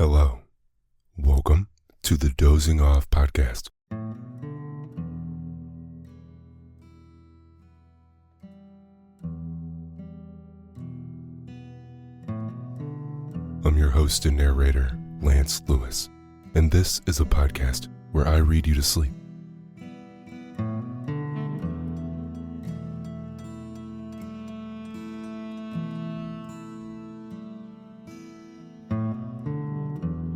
Hello. Welcome to the Dozing Off podcast. I'm your host and narrator, Lance Lewis, and this is a podcast where I read you to sleep.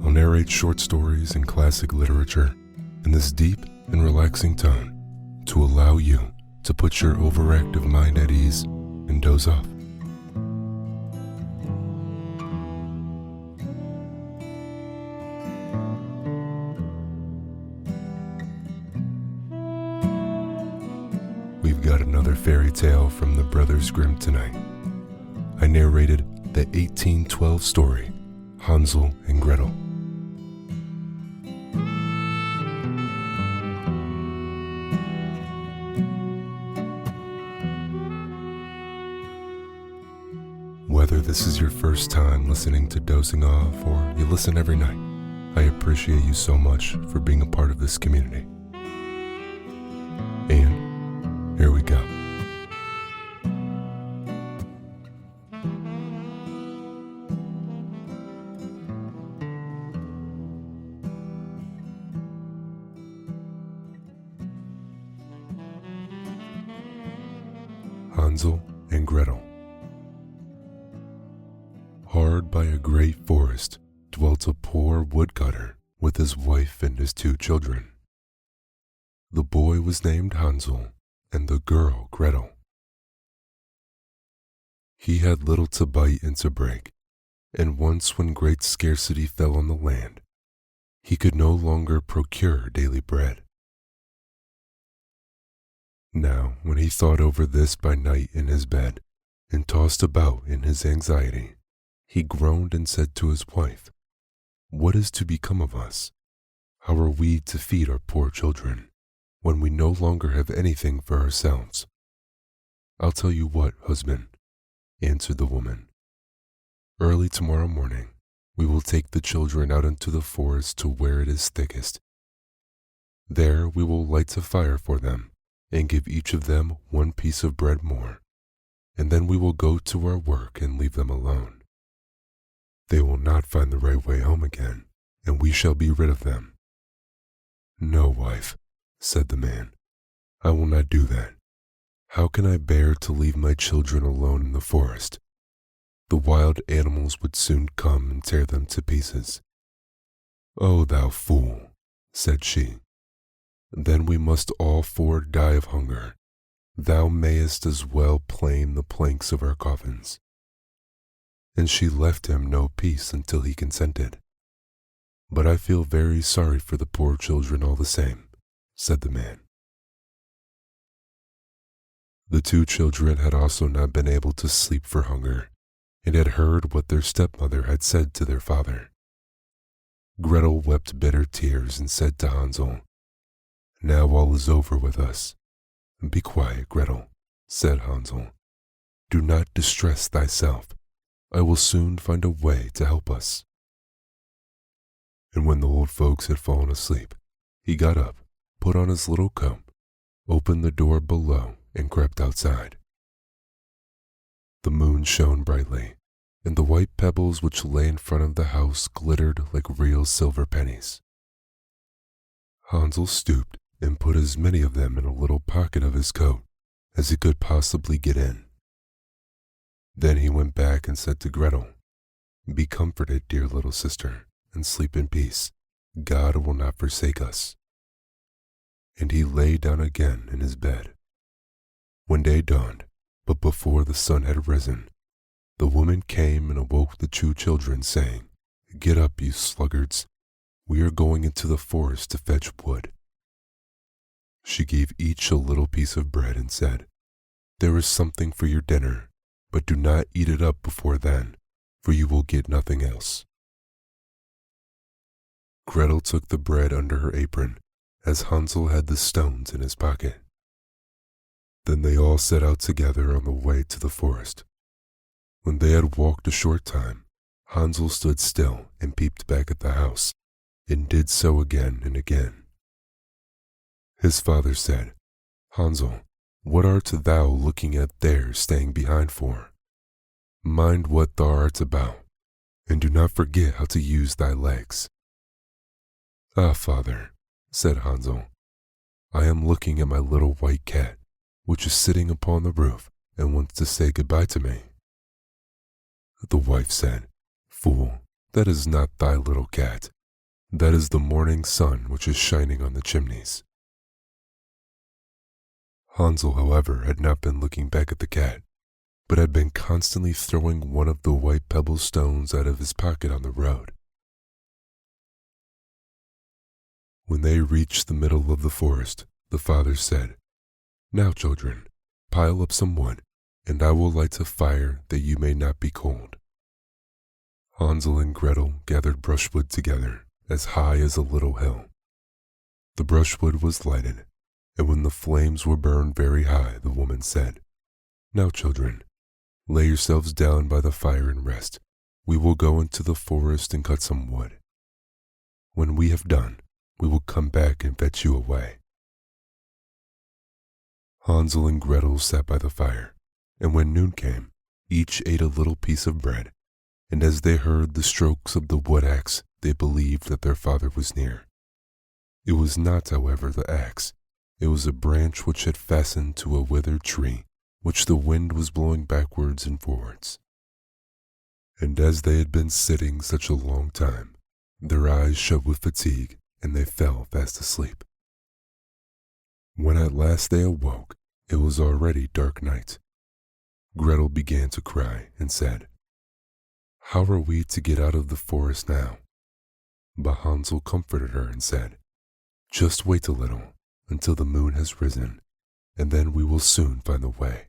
I'll narrate short stories and classic literature in this deep and relaxing tone to allow you to put your overactive mind at ease and doze off. We've got another fairy tale from the Brothers Grimm tonight. I narrated the 1812 story, Hansel and Gretel. Whether this is your first time listening to Dozing Off or you listen every night, I appreciate you so much for being a part of this community. And here we go. Hansel and Gretel. Hard by a great forest dwelt a poor woodcutter with his wife and his 2 children. The boy was named Hansel and the girl Gretel. He had little to bite and to break, and once when great scarcity fell on the land, he could no longer procure daily bread. Now, when he thought over this by night in his bed and tossed about in his anxiety, he groaned and said to his wife, "What is to become of us? How are we to feed our poor children when we no longer have anything for ourselves?" "I'll tell you what, husband," answered the woman. "Early tomorrow morning, we will take the children out into the forest to where it is thickest. There we will light a fire for them and give each of them 1 piece of bread more, and then we will go to our work and leave them alone. They will not find the right way home again, and we shall be rid of them." "No, wife," said the man, "I will not do that. How can I bear to leave my children alone in the forest? The wild animals would soon come and tear them to pieces." "Oh, thou fool," said she, "then we must all 4 die of hunger. Thou mayest as well plane the planks of our coffins." And she left him no peace until he consented. "But I feel very sorry for the poor children all the same," said the man. The 2 children had also not been able to sleep for hunger, and had heard what their stepmother had said to their father. Gretel wept bitter tears and said to Hansel, "Now all is over with us." "Be quiet, Gretel," said Hansel. "Do not distress thyself. I will soon find a way to help us." And when the old folks had fallen asleep, he got up, put on his little coat, opened the door below, and crept outside. The moon shone brightly, and the white pebbles which lay in front of the house glittered like real silver pennies. Hansel stooped and put as many of them in a little pocket of his coat as he could possibly get in. Then he went back and said to Gretel, "Be comforted, dear little sister, and sleep in peace. God will not forsake us." And he lay down again in his bed. When day dawned, but before the sun had risen, the woman came and awoke the 2 children, saying, "Get up, you sluggards. We are going into the forest to fetch wood." She gave each a little piece of bread and said, "There is something for your dinner, but do not eat it up before then, for you will get nothing else." Gretel took the bread under her apron, as Hansel had the stones in his pocket. Then they all set out together on the way to the forest. When they had walked a short time, Hansel stood still and peeped back at the house, and did so again and again. His father said, "Hansel, what art thou looking at there staying behind for? Mind what thou art about, and do not forget how to use thy legs." "Ah, father," said Hansel, "I am looking at my little white cat, which is sitting upon the roof and wants to say goodbye to me." The wife said, "Fool, that is not thy little cat. That is the morning sun which is shining on the chimneys." Hansel, however, had not been looking back at the cat, but had been constantly throwing one of the white pebble stones out of his pocket on the road. When they reached the middle of the forest, the father said, "Now, children, pile up some wood, and I will light a fire that you may not be cold." Hansel and Gretel gathered brushwood together as high as a little hill. The brushwood was lighted, and when the flames were burned very high, the woman said, "Now, children, lay yourselves down by the fire and rest. We will go into the forest and cut some wood. When we have done, we will come back and fetch you away." Hansel and Gretel sat by the fire, and when noon came, each ate a little piece of bread, and as they heard the strokes of the wood axe, they believed that their father was near. It was not, however, the axe. It was a branch which had fastened to a withered tree, which the wind was blowing backwards and forwards. And as they had been sitting such a long time, their eyes shut with fatigue, and they fell fast asleep. When at last they awoke, it was already dark night. Gretel began to cry and said, "How are we to get out of the forest now?" But Hansel comforted her and said, "Just wait a little until the moon has risen, and then we will soon find the way."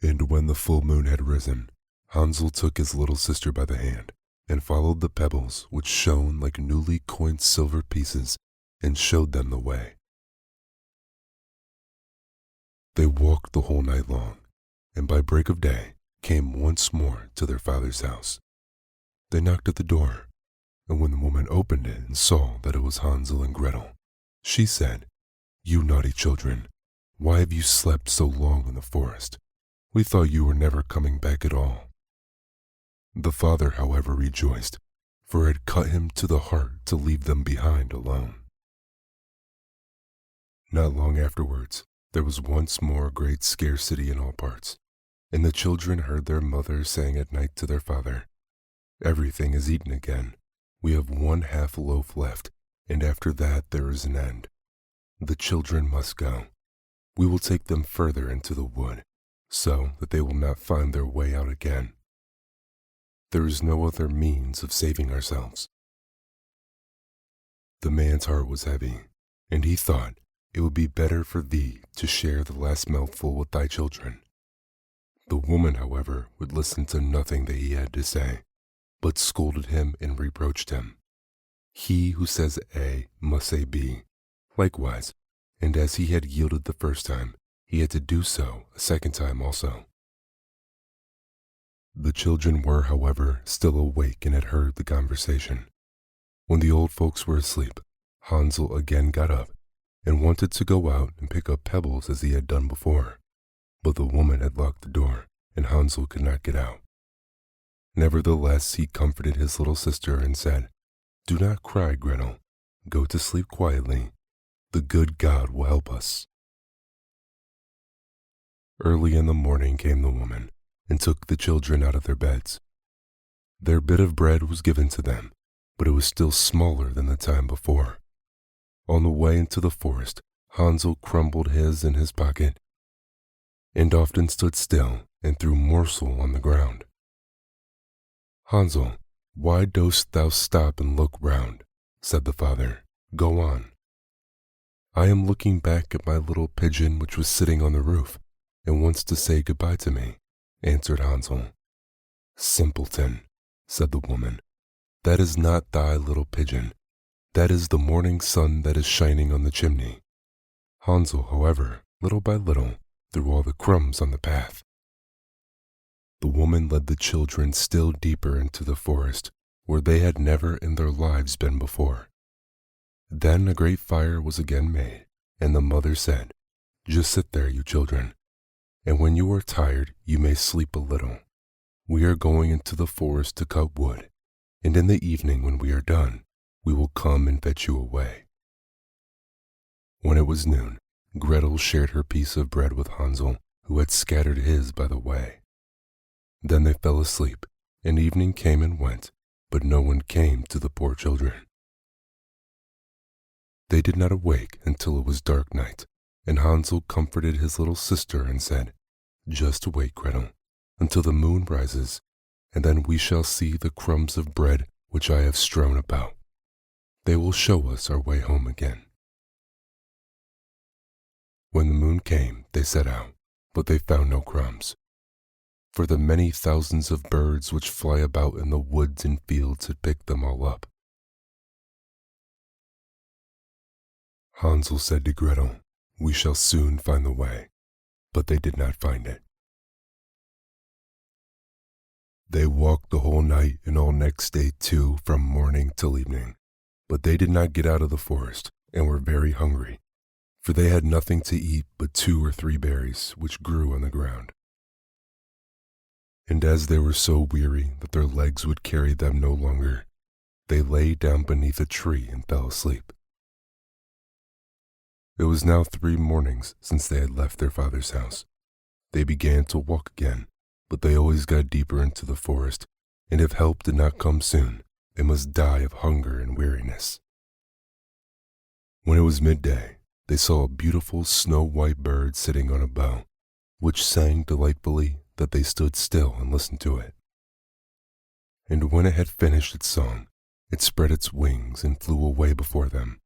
And when the full moon had risen, Hansel took his little sister by the hand and followed the pebbles which shone like newly coined silver pieces and showed them the way. They walked the whole night long, and by break of day came once more to their father's house. They knocked at the door, and when the woman opened it and saw that it was Hansel and Gretel, she said, "You naughty children, why have you slept so long in the forest? We thought you were never coming back at all." The father, however, rejoiced, for it had cut him to the heart to leave them behind alone. Not long afterwards, there was once more great scarcity in all parts, and the children heard their mother saying at night to their father, "Everything is eaten again. We have 1/2 loaf left, and after that there is an end. The children must go. We will take them further into the wood, so that they will not find their way out again. There is no other means of saving ourselves." The man's heart was heavy, and he thought it would be better for thee to share the last mouthful with thy children. The woman, however, would listen to nothing that he had to say, but scolded him and reproached him. He who says A must say B, likewise, and as he had yielded the first time, he had to do so a second time also. The children were, however, still awake and had heard the conversation. When the old folks were asleep, Hansel again got up and wanted to go out and pick up pebbles as he had done before, but the woman had locked the door, and Hansel could not get out. Nevertheless, he comforted his little sister and said, "Do not cry, Gretel. Go to sleep quietly. The good God will help us." Early in the morning came the woman and took the children out of their beds. Their bit of bread was given to them, but it was still smaller than the time before. On the way into the forest, Hansel crumbled his in his pocket, and often stood still and threw morsel on the ground. "Hansel, why dost thou stop and look round?" said the father. "Go on." "I am looking back at my little pigeon which was sitting on the roof, and wants to say goodbye to me," answered Hansel. "Simpleton," said the woman, "that is not thy little pigeon. That is the morning sun that is shining on the chimney." Hansel, however, little by little, threw all the crumbs on the path. the woman led the children still deeper into the forest, where they had never in their lives been before. Then a great fire was again made, and the mother said, "Just sit there, you children, and when you are tired, you may sleep a little. We are going into the forest to cut wood, and in the evening when we are done, we will come and fetch you away." When it was noon, Gretel shared her piece of bread with Hansel, who had scattered his by the way. Then they fell asleep, and evening came and went, but no one came to the poor children. They did not awake until it was dark night, and Hansel comforted his little sister and said, "Just wait, Gretel, until the moon rises, and then we shall see the crumbs of bread which I have strewn about. They will show us our way home again." When the moon came, they set out, but they found no crumbs, for the many thousands of birds which fly about in the woods and fields had picked them all up. Hansel said to Gretel, "We shall soon find the way," but they did not find it. They walked the whole night and all next day too, from morning till evening, but they did not get out of the forest and were very hungry, for they had nothing to eat but 2 or 3 berries which grew on the ground. And as they were so weary that their legs would carry them no longer, they lay down beneath a tree and fell asleep. It was now 3 mornings since they had left their father's house. They began to walk again, but they always got deeper into the forest, and if help did not come soon, they must die of hunger and weariness. When it was midday, they saw a beautiful snow-white bird sitting on a bough, which sang delightfully that they stood still and listened to it. And when it had finished its song, it spread its wings and flew away before them,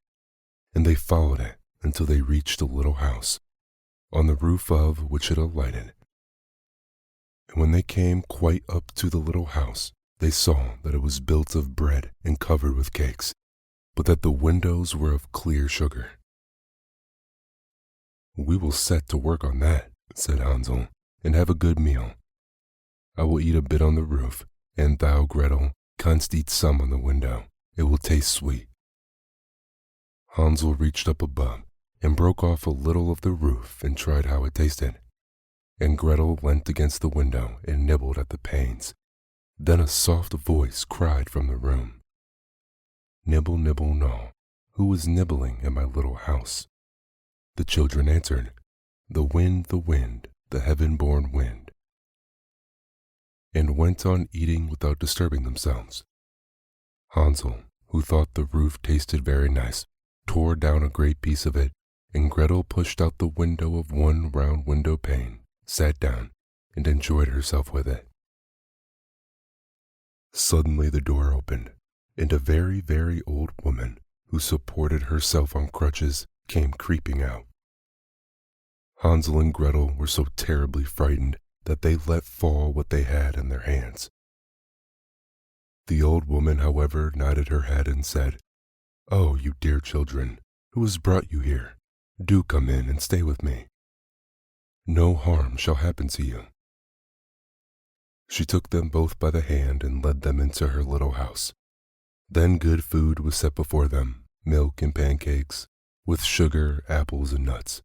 and they followed it until they reached a little house, on the roof of which it alighted. And when they came quite up to the little house, they saw that it was built of bread and covered with cakes, but that the windows were of clear sugar. "We will set to work on that," said Hansel, "and have a good meal. I will eat a bit on the roof, and thou, Gretel, canst eat some on the window. It will taste sweet." Hansel reached up above and broke off a little of the roof and tried how it tasted, and Gretel leant against the window and nibbled at the panes. Then a soft voice cried from the room, "Nibble, nibble, gnaw, who is nibbling in my little house?" The children answered, the wind, the heaven-born wind," and went on eating without disturbing themselves. Hansel, who thought the roof tasted very nice, tore down a great piece of it, and Gretel pushed out the window of one round window pane, sat down, and enjoyed herself with it. Suddenly the door opened, and a very, very old woman, who supported herself on crutches, came creeping out. Hansel and Gretel were so terribly frightened that they let fall what they had in their hands. The old woman, however, nodded her head and said, "Oh, you dear children, who has brought you here? Do come in and stay with me. No harm shall happen to you." She took them both by the hand and led them into her little house. Then good food was set before them, milk and pancakes, with sugar, apples, and nuts.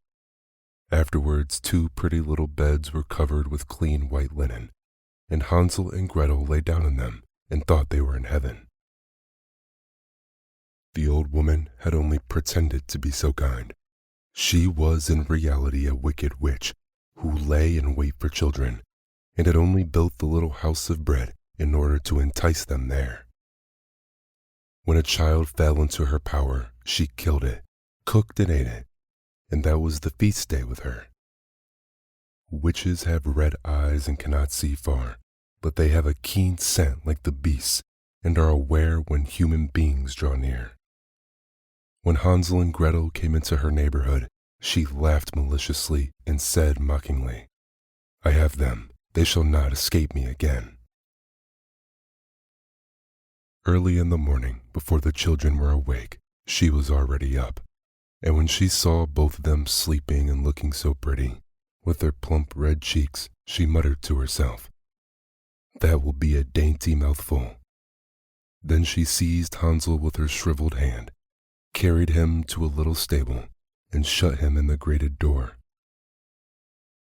Afterwards, 2 pretty little beds were covered with clean white linen, and Hansel and Gretel lay down in them and thought they were in heaven. The old woman had only pretended to be so kind. She was in reality a wicked witch who lay in wait for children, and had only built the little house of bread in order to entice them there. When a child fell into her power, she killed it, cooked and ate it, and that was the feast day with her. Witches have red eyes and cannot see far, but they have a keen scent like the beasts, and are aware when human beings draw near. When Hansel and Gretel came into her neighborhood, she laughed maliciously and said mockingly, "I have them. They shall not escape me again." Early in the morning, before the children were awake, she was already up, and when she saw both of them sleeping and looking so pretty, with their plump red cheeks, she muttered to herself, That will be a dainty mouthful." Then she seized Hansel with her shriveled hand, carried him to a little stable, and shut him in the grated door.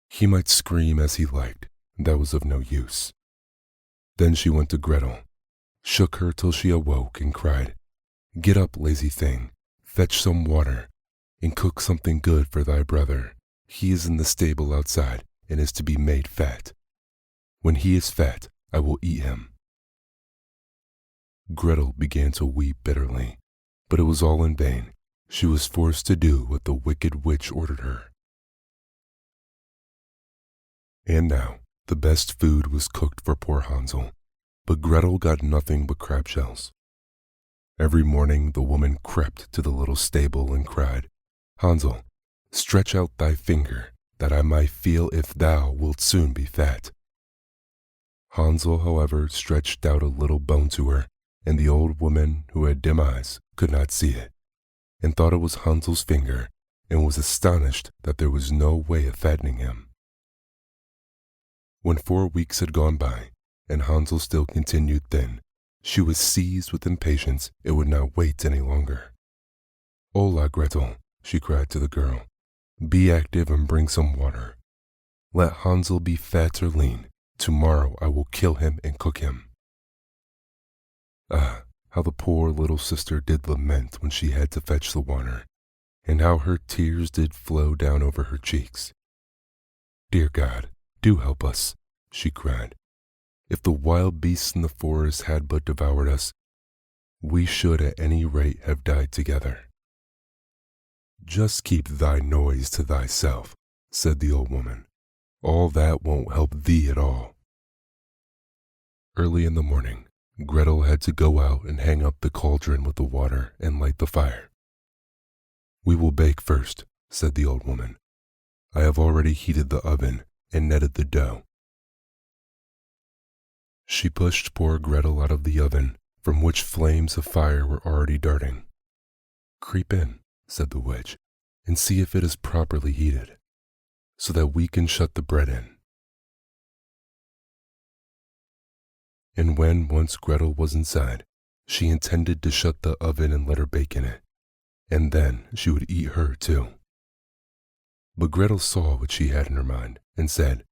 He might scream as he liked, that was of no use. Then she went to Gretel, shook her till she awoke, and cried, "Get up, lazy thing, fetch some water, and cook something good for thy brother. He is in the stable outside, and is to be made fat. When he is fat, I will eat him." Gretel began to weep bitterly, but it was all in vain. She was forced to do what the wicked witch ordered her. And now, the best food was cooked for poor Hansel, but Gretel got nothing but crab shells. Every morning the woman crept to the little stable and cried, "Hansel, stretch out thy finger, that I might feel if thou wilt soon be fat." Hansel, however, stretched out a little bone to her, and the old woman, who had dim eyes, could not see it, and thought it was Hansel's finger, and was astonished that there was no way of fattening him. When 4 weeks had gone by, and Hansel still continued thin, she was seized with impatience and would not wait any longer. "Hola, Gretel," she cried to the girl. "Be active and bring some water. Let Hansel be fat or lean. Tomorrow I will kill him and cook him." Ah, how the poor little sister did lament when she had to fetch the water, and how her tears did flow down over her cheeks. "Dear God, do help us," she cried. "If the wild beasts in the forest had but devoured us, we should at any rate have died together." "Just keep thy noise to thyself," said the old woman. "All that won't help thee at all." Early in the morning, Gretel had to go out and hang up the cauldron with the water and light the fire. "We will bake first," said the old woman. "I have already heated the oven and kneaded the dough." She pushed poor Gretel out of the oven, from which flames of fire were already darting. "Creep in," said the witch, "and see if it is properly heated, so that we can shut the bread in." And when once Gretel was inside, she intended to shut the oven and let her bake in it, and then she would eat her too. But Gretel saw what she had in her mind, and said,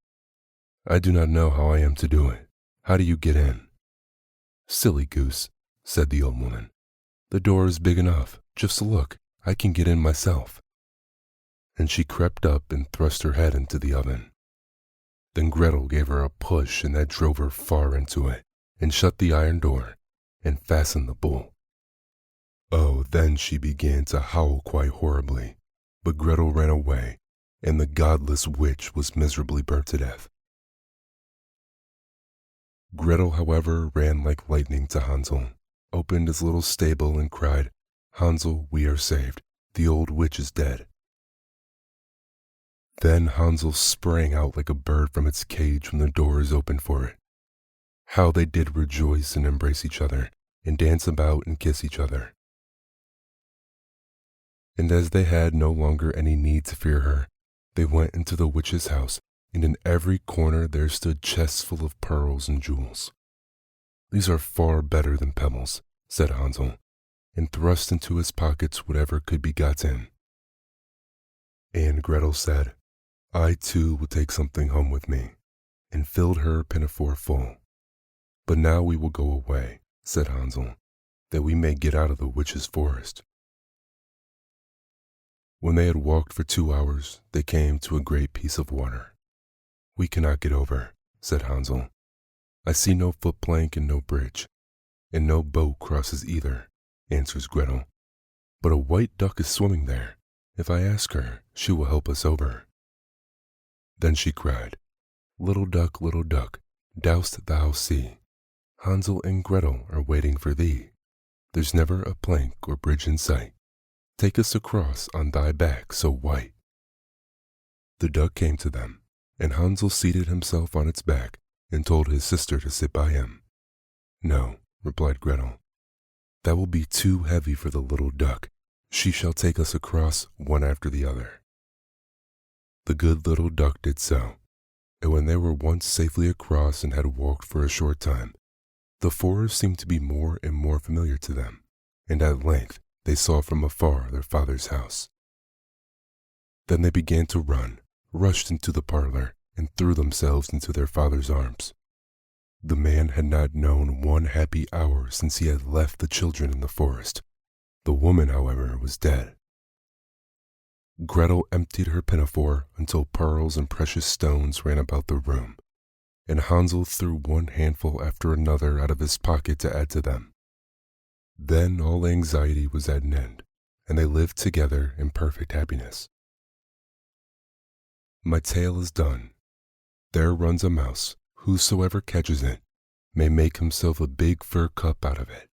"I do not know how I am to do it. How do you get in?" "Silly goose," said the old woman. "The door is big enough. Just look, I can get in myself." And she crept up and thrust her head into the oven. Then Gretel gave her a push, and that drove her far into it, and shut the iron door, and fastened the bolt. Oh, then she began to howl quite horribly, but Gretel ran away, and the godless witch was miserably burnt to death. Gretel, however, ran like lightning to Hansel, opened his little stable, and cried, "Hansel, we are saved. The old witch is dead." Then Hansel sprang out like a bird from its cage when the door is opened for it. How they did rejoice and embrace each other, and dance about and kiss each other. And as they had no longer any need to fear her, they went into the witch's house, and in every corner there stood chests full of pearls and jewels. "These are far better than pebbles," said Hansel, and thrust into his pockets whatever could be got in. And Gretel said, "I too will take something home with me," and filled her pinafore full. "But now we will go away," said Hansel, "that we may get out of the witch's forest." When they had walked for 2 hours, they came to a great piece of water. "We cannot get over," said Hansel. "I see no footplank and no bridge, and no boat crosses either," answers Gretel. "But a white duck is swimming there. If I ask her, she will help us over." Then she cried, little duck, dost thou see? Hansel and Gretel are waiting for thee. There's never a plank or bridge in sight. Take us across on thy back so white." The duck came to them, and Hansel seated himself on its back and told his sister to sit by him. "No," replied Gretel, "that will be too heavy for the little duck. She shall take us across one after the other." The good little duck did so, and when they were once safely across and had walked for a short time, the forest seemed to be more and more familiar to them, and at length they saw from afar their father's house. Then they began to run, rushed into the parlor, and threw themselves into their father's arms. The man had not known one happy hour since he had left the children in the forest. The woman, however, was dead. Gretel emptied her pinafore until pearls and precious stones ran about the room, and Hansel threw one handful after another out of his pocket to add to them. Then all anxiety was at an end, and they lived together in perfect happiness. My tale is done. There runs a mouse, whosoever catches it may make himself a big fur cup out of it.